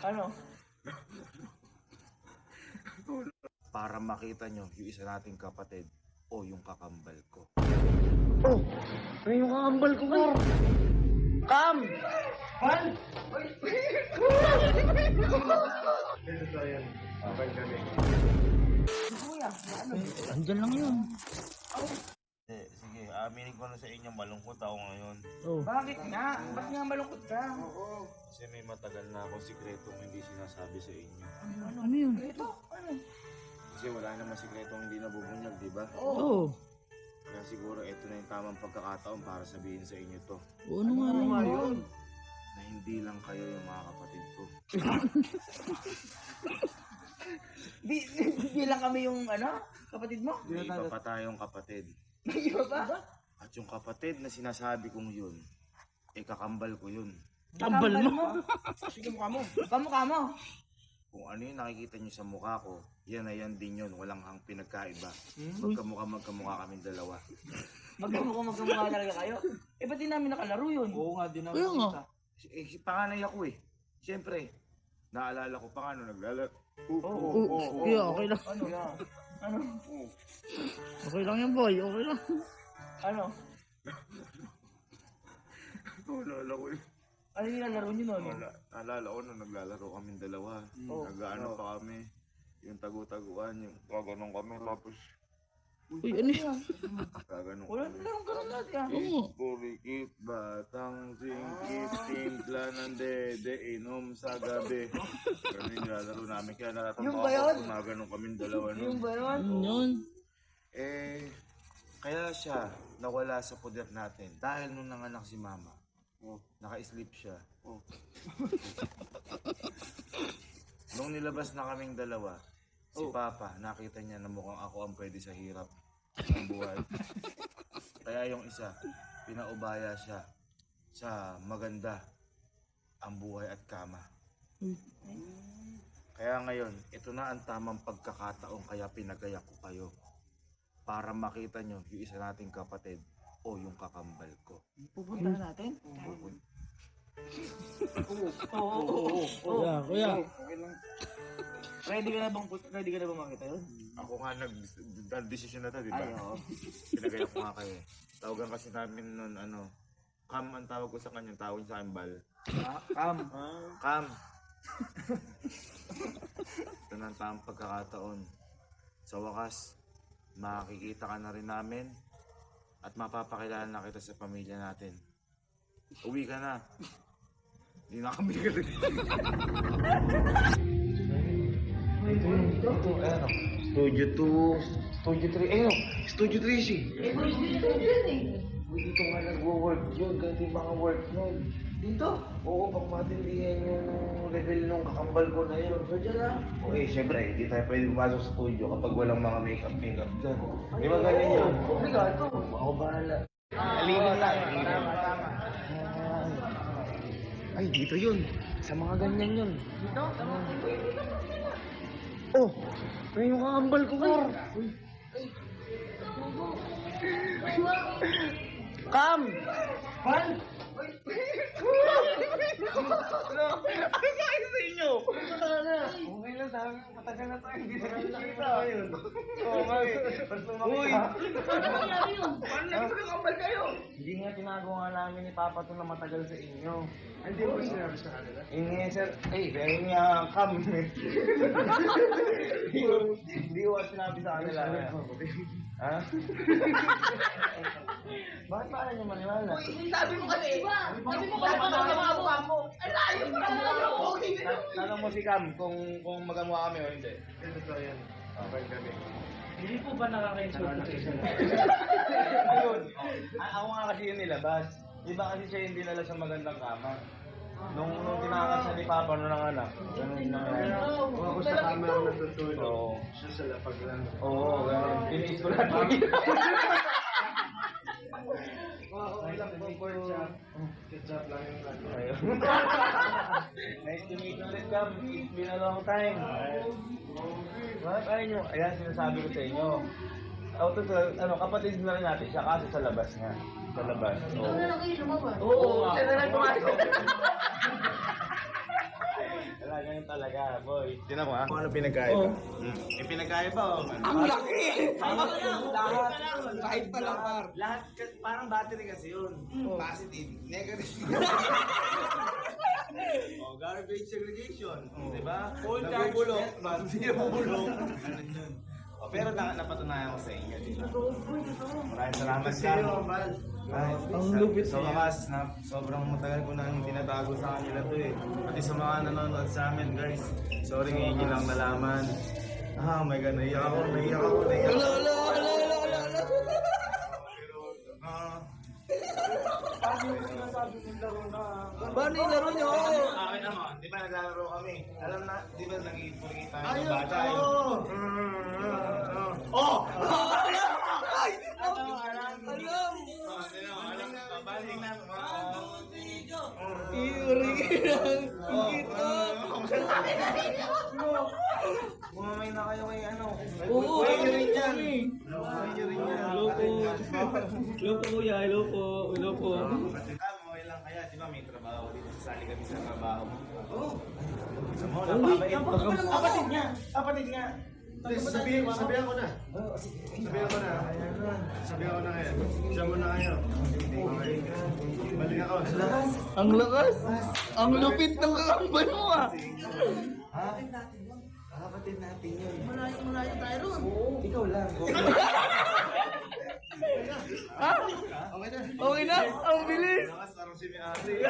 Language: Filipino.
Ano? Para makita nyo yung isa nating kapatid o yung kakambal ko. Oh! Ano yung kakambal ko, Kar? Kam! Hal! Andyan lang yun. Sige, aminin ko na sa inyo, malungkot ako ngayon. Oh. Bakit nga? Ba't nga malungkot ka? Kasi may matagal na akong sikretong hindi sinasabi sa inyo. Ano yun? Ito? Ano? Kasi wala namang sikretong hindi nabubunyag, di ba? Oo. Kaya siguro ito na yung tamang pagkakataon para sabihin sa inyo to. Ano nga yun? Na hindi lang kayo yung mga kapatid ko. Bilang kami yung ano? Kapatid mo? May iba pa tayong kapatid. May iba ba? At yung kapatid na sinasabi kong yun, kakambal ko yun. Kambal mo? Sige mukha mo. Kamukha mo. Kung ano yung nakikita nyo sa mukha ko, yan na yan din yun. Walang hang pinagkaiba. Magkamukha kaming dalawa. Magkamukha talaga kayo? Eh, ba't di namin nakalaro yun? Oo nga, di namin nakita. Si panganay ako eh. Siyempre, naalala ko pa nga nung naglalaro. Okay lang. Ano? Okay lang yan, boy. Okay lang. Ano? Naalala ko eh. Ano yung nilalaro nyo nun? Naalala ko nung naglalaro kaming dalawa. Nag-ano pa kami. Yung tagu-taguan, yung gaganong kami. Tapos, Uy, ano yan? gaganong Wala kami. na lang karoon natin ah. Kurikip, batang singkip, timpla ng dede, inom sa gabi. Ganun yung nilalaro namin. Kaya natatanda Yung ba ako yun? kung naganong kaming dalawa nun. Yung ba yun? Yun. Kaya siya nawala sa poder natin. Dahil nung nanganak si mama, naka-sleep siya. Nung nilabas na kaming dalawa, si Papa, nakita niya na mukhang ako ang pwede sa hirap ng buhay. Kaya yung isa, pinaubaya siya sa maganda ang buhay at kama. Kaya ngayon, ito na ang tamang pagkakataon kaya pinagayak ko kayo. Para makita nyo yung isa nating kapatid o yung kakambal ko. Pupuntahan natin? Kuya. Ready ka na bang makita yun? Ako nga nag-desisyon na to, di ba? Ay, oo. Pinagayak ko nga kayo. Tawagan kasi namin nun, Cam ang tawag ko sa kanya, tawag sa akin Bal. Kam. Cam! Ito na ang tamang pagkakataon. Sa wakas, makikita ka na rin namin at mapapakilala na kita sa pamilya natin. Uwi ka na. Hindi na kami galit. Studio 2, Studio 3, Studio 3 siya. Dito nga nag-work yun, ganito yung mga work nun. Dito? Oo, pag matindihan yung level nung kakambal ko na yun. So dyan lang. Siyempre, hindi tayo pwede pumasok sa studio kapag walang mga makeup dyan. Di ba ganyan yun? Obrigado. Ako bahala. Alinin lang. Tama. Ay, dito yun. Sa mga ganyan yun. Dito? Sa mga Oh! May yung kakambal ko, Kar! Kam! Hal! Ano kayo sa inyo? Okay lang, sabi ko, matagal na tayo. Hindi na nakita yun. Oo nga eh. Uy! Ano nangyari yun? Paano nagkakambal kayo? Hindi nga tinagawa namin ni Papa ito na matagal sa inyo. Hindi mo sinabi sa kanila? Hindi sir. Dahil nga kami. Hindi ko sinabi sa kanila. Ha? Bakit pa niyo maniwala? Sabi mo kasi, sabi mo kasi mga mo. Ang layo pa na Tanong mo si Cam kung magawa kami o hindi. Ito to yan. Okay kami. Hindi po ba nakaka-insult na siya? Ayun. Ako nga kasi yung nilabas. Di ba kasi siya yung dinala sa magandang kama? Nung tinakas siya ni Papa nung nanganak. Ganun na. Kung ako sa camera ako natutulog, Oo. siya sa lapag lang. Oo, ganun. Tiniis ko lahat. Okay lang po, pork chop. Ketchup lang yung ano. Ayun. Nice to meet you ulit, Cam. It's been a long time. Bakit ayaw nyo? Ayan, sinasabi ko sa inyo. kapatid na rin natin siya, kaso sa labas nga. Sa labas. Ikaw na lang kayo lumabas. Oo, siya na lang pumasok. Wala, ganyan talaga, boy. Tinan mo ha, kung ano pinagkaiba. May pinagkaiba o? Ang laki! Lahat. Kahit pa lang, par. Lahat, parang battery kasi yun. Positive, negative. Garbage segregation. Diba? Nabubulong. Hindi nabubulong. Ganun yun. Pero napatunayan ko sa inyo, diba? Maraming salamat sa ang lupit sa wakas, sobrang matagal ko nang tinatago sa kanila to eh. Pati sa mga nanonood sa amin guys. Sorry ngayon nyo lang nalaman. Oh my god, naiyak ako. Paano yung sinasabi ng laro na... Paano yung laro nyo? Akin naman, di ba naglalaro kami? Alam na, di ba nag-iipurigay tayo ng bata? Oh! Alam na, babaling na. Bumamay na kayo kay ano. Oo, kayo rin yan. Loko kuya, loko. Okay lang kaya, di ba may trabaho dito. Sasali kami sa trabaho mo. Oo. Gusto mo, napakabait. Kapatid nga. Sabihan ko na. Sabihan ko na kayo. Siya mo na kayo. Okay. Balik ako. Ang lakas! Ang lupit ng kakambal mo ah! Ha? Kapatid natin yun. Malayo tayo ron. Ikaw lang. Ha? Okay na. Okay na? Ang bilis! Lakas parang si Miasi.